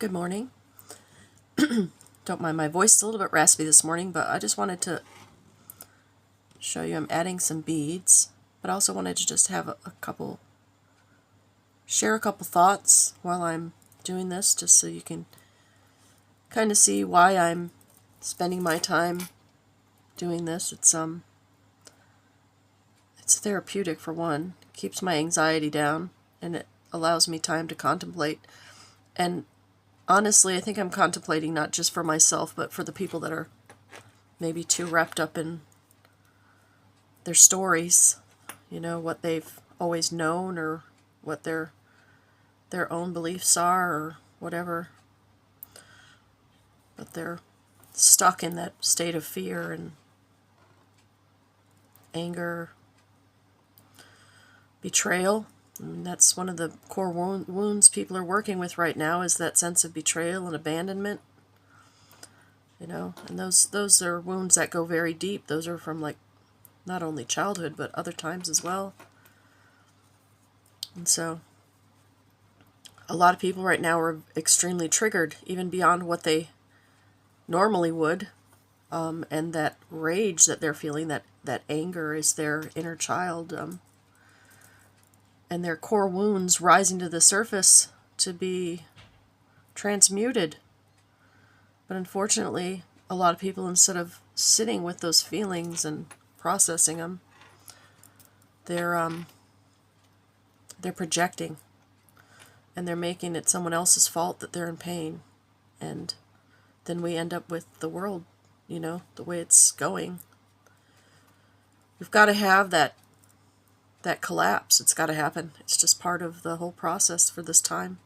Good morning. Don't mind my voice, it's a little bit raspy this morning, but I just wanted to show you I'm adding some beads, but I also wanted to just have share a couple thoughts while I'm doing this, just so you can kind of see why I'm spending my time doing this. It's therapeutic for one. It keeps my anxiety down, and it allows me time to contemplate. And honestly, I think I'm contemplating not just for myself, but for the people that are maybe too wrapped up in their stories, what they've always known, or what their own beliefs are, or whatever. But they're stuck in that state of fear and anger, betrayal. I mean, that's one of the core wounds people are working with right now, is that sense of betrayal and abandonment. And those are wounds that go very deep. Those are from not only childhood, but other times as well. And so a lot of people right now are extremely triggered, even beyond what they normally would. And that rage that they're feeling, that anger, is their inner child. And their core wounds rising to the surface to be transmuted. But unfortunately, a lot of people, instead of sitting with those feelings and processing them, they're projecting, and they're making it someone else's fault that they're in pain. And then we end up with the world, the way it's going. We've got to have that collapse. It's got to happen. It's just part of the whole process for this time.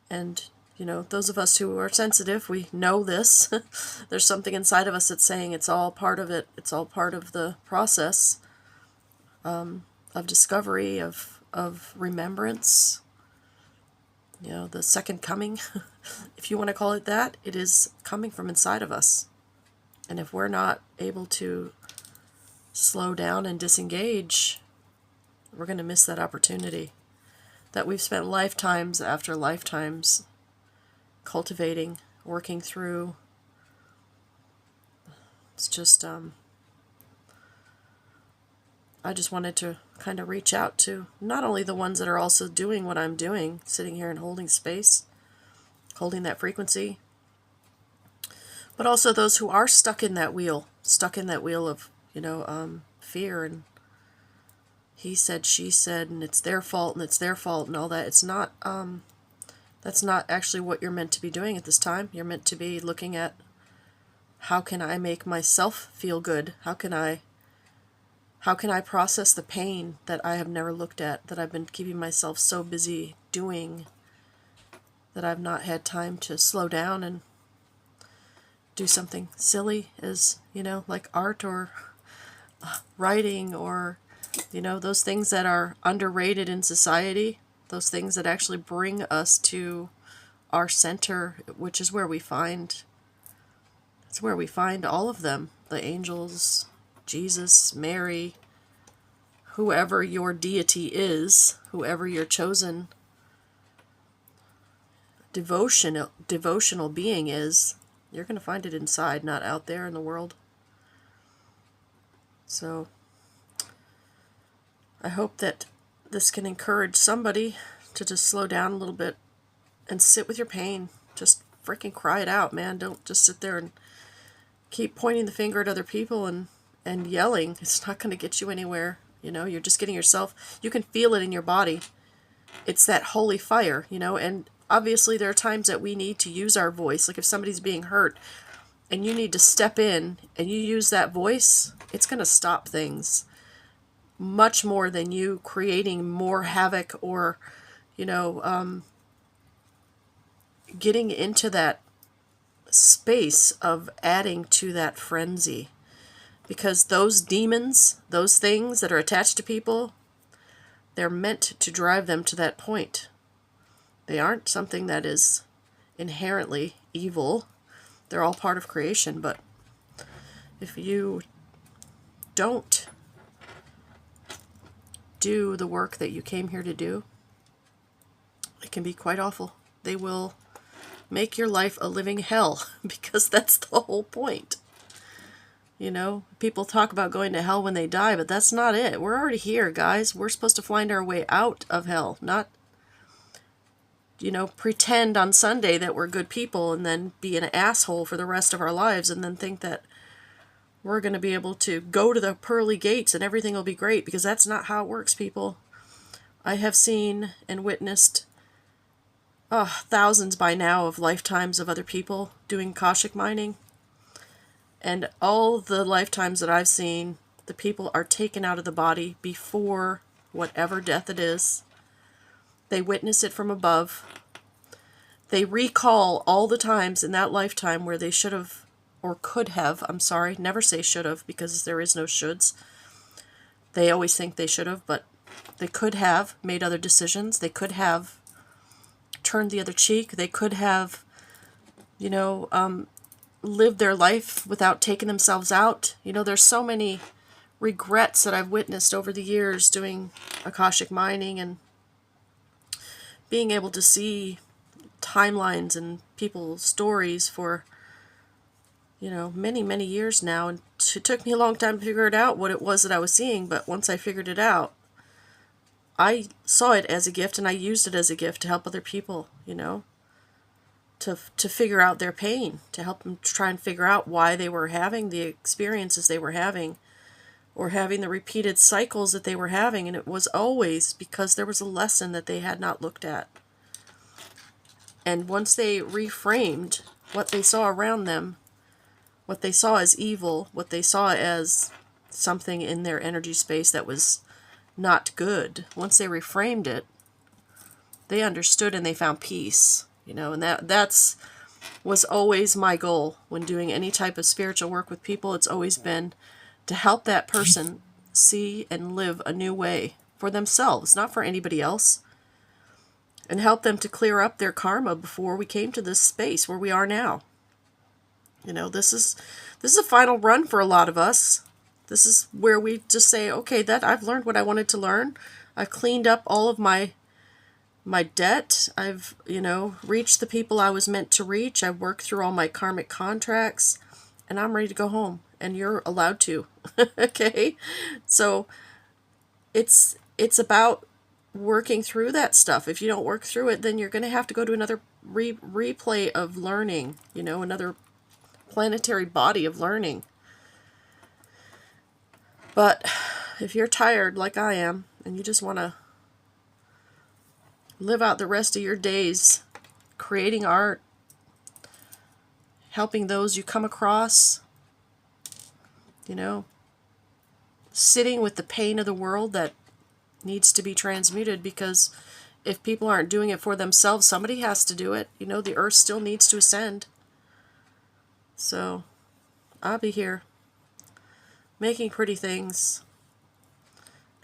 And those of us who are sensitive, we know this. There's something inside of us that's saying it's all part of it. It's all part of the process of discovery, of remembrance. The second coming, if you want to call it that, it is coming from inside of us. And if we're not able to slow down and disengage, we're going to miss that opportunity that we've spent lifetimes after lifetimes cultivating, working through. It's just, I just wanted to kind of reach out to not only the ones that are also doing what I'm doing, sitting here and holding space, holding that frequency, but also those who are stuck in that wheel of, fear and he said, she said, and it's their fault and all that. It's not, that's not actually what you're meant to be doing at this time. You're meant to be looking at, how can I make myself feel good? How can I process the pain that I have never looked at, that I've been keeping myself so busy doing, that I've not had time to slow down and do something silly as, like art or writing, or, those things that are underrated in society, those things that actually bring us to our center, which is where we find, it's where we find all of them, the angels, Jesus, Mary, whoever your deity is, whoever your chosen devotional being is, you're going to find it inside, not out there in the world. So I hope that this can encourage somebody to just slow down a little bit and sit with your pain. Just freaking cry it out, man. Don't just sit there and keep pointing the finger at other people and yelling. It's not going to get you anywhere. You're just getting yourself, you can feel it in your body. It's that holy fire, and obviously there are times that we need to use our voice. Like if somebody's being hurt and you need to step in and you use that voice, it's going to stop things much more than you creating more havoc, or, getting into that space of adding to that frenzy. Because those demons, those things that are attached to people, they're meant to drive them to that point. They aren't something that is inherently evil. They're all part of creation, but if you don't the work that you came here to do, it can be quite awful. They will make your life a living hell, because that's the whole point. You know, people talk about going to hell when they die, but that's not it. We're already here, guys. We're supposed to find our way out of hell, not, you know, pretend on Sunday that we're good people and then be an asshole for the rest of our lives and then think that we're going to be able to go to the pearly gates and everything will be great, because that's not how it works, people. I have seen and witnessed thousands by now of lifetimes of other people doing Akashic mining. And all the lifetimes that I've seen, the people are taken out of the body before whatever death it is. They witness it from above. They recall all the times in that lifetime where they should have, or could have, I'm sorry, never say should have, because there is no shoulds. They always think they should have, but they could have made other decisions. They could have turned the other cheek. They could have, you know, lived their life without taking themselves out. You know, there's so many regrets that I've witnessed over the years doing Akashic mining and being able to see timelines and people's stories for, you know, many, many years now. And it took me a long time to figure it out what it was that I was seeing, but once I figured it out, I saw it as a gift and I used it as a gift to help other people, you know, to figure out their pain, to help them try and figure out why they were having the experiences they were having, or having the repeated cycles that they were having. And it was always because there was a lesson that they had not looked at. And once they reframed what they saw around them, what they saw as evil, what they saw as something in their energy space that was not good, once they reframed it, they understood and they found peace. You know, and that's was always my goal when doing any type of spiritual work with people. It's always been to help that person see and live a new way for themselves, not for anybody else, and help them to clear up their karma before we came to this space where we are now. You know, this is a final run for a lot of us. This is where we just say, okay, that I've learned what I wanted to learn. I've cleaned up all of my debt. I've, you know, reached the people I was meant to reach. I've worked through all my karmic contracts, and I'm ready to go home. And you're allowed to. Okay? So it's about working through that stuff. If you don't work through it, then you're going to have to go to another replay of learning, you know, another planetary body of learning. But if you're tired like I am, and you just want to live out the rest of your days creating art, helping those you come across, you know, sitting with the pain of the world that needs to be transmuted, because if people aren't doing it for themselves, somebody has to do it. You know, the earth still needs to ascend. So I'll be here making pretty things,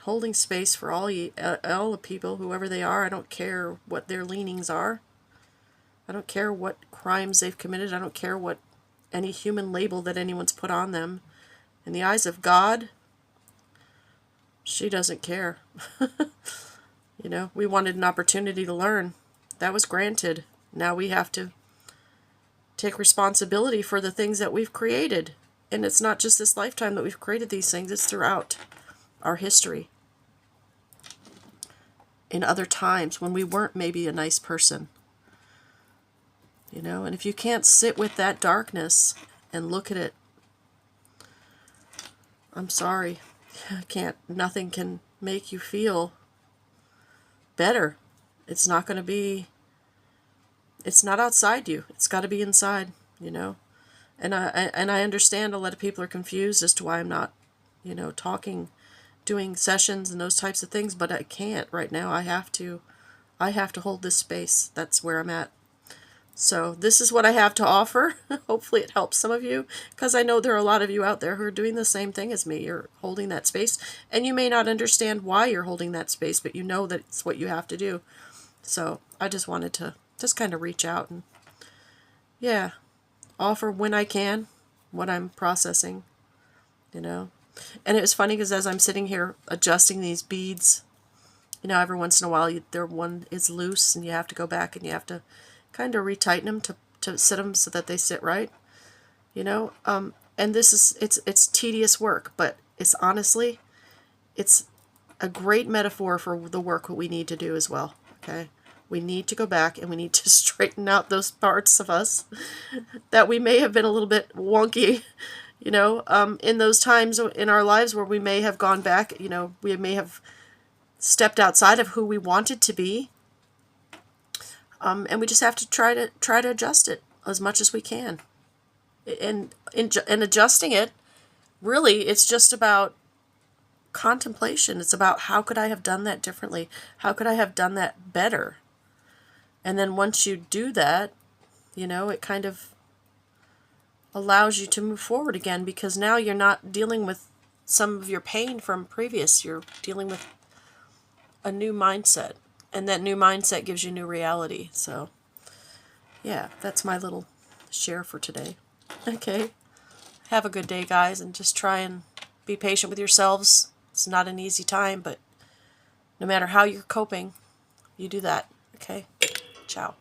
holding space for all the people, whoever they are. I don't care what their leanings are. I don't care what crimes they've committed. I don't care what any human label that anyone's put on them. In the eyes of God, she doesn't care. You know, we wanted an opportunity to learn. That was granted. Now we have to take responsibility for the things that we've created. And it's not just this lifetime that we've created these things. It's throughout our history. In other times when we weren't maybe a nice person. You know, and if you can't sit with that darkness and look at it, I'm sorry. I can't. Nothing can make you feel better. It's not going to be, it's not outside you. It's got to be inside, you know. And I understand a lot of people are confused as to why I'm not, you know, talking, doing sessions and those types of things, but I can't right now. I have to hold this space. That's where I'm at. So this is what I have to offer. Hopefully it helps some of you, because I know there are a lot of you out there who are doing the same thing as me. You're holding that space, and you may not understand why you're holding that space, but you know that it's what you have to do. So I just wanted to just kind of reach out and, yeah, offer when I can what I'm processing, you know. And it was funny because as I'm sitting here adjusting these beads, you know, every once in a while one is loose and you have to go back and you have to kind of retighten them to sit them so that they sit right, you know. And this is, it's tedious work, but it's honestly, it's a great metaphor for the work that we need to do as well, okay? We need to go back and we need to straighten out those parts of us that we may have been a little bit wonky, you know, in those times in our lives where we may have gone back, you know, we may have stepped outside of who we wanted to be. And we just have to try to adjust it as much as we can. And in adjusting it, really, it's just about contemplation. It's about, how could I have done that differently? How could I have done that better? And then once you do that, you know, it kind of allows you to move forward again, because now you're not dealing with some of your pain from previous. You're dealing with a new mindset, and that new mindset gives you new reality. So yeah, that's my little share for today. Okay, have a good day, guys, and just try and be patient with yourselves. It's not an easy time, but no matter how you're coping, you do that. Okay, ciao.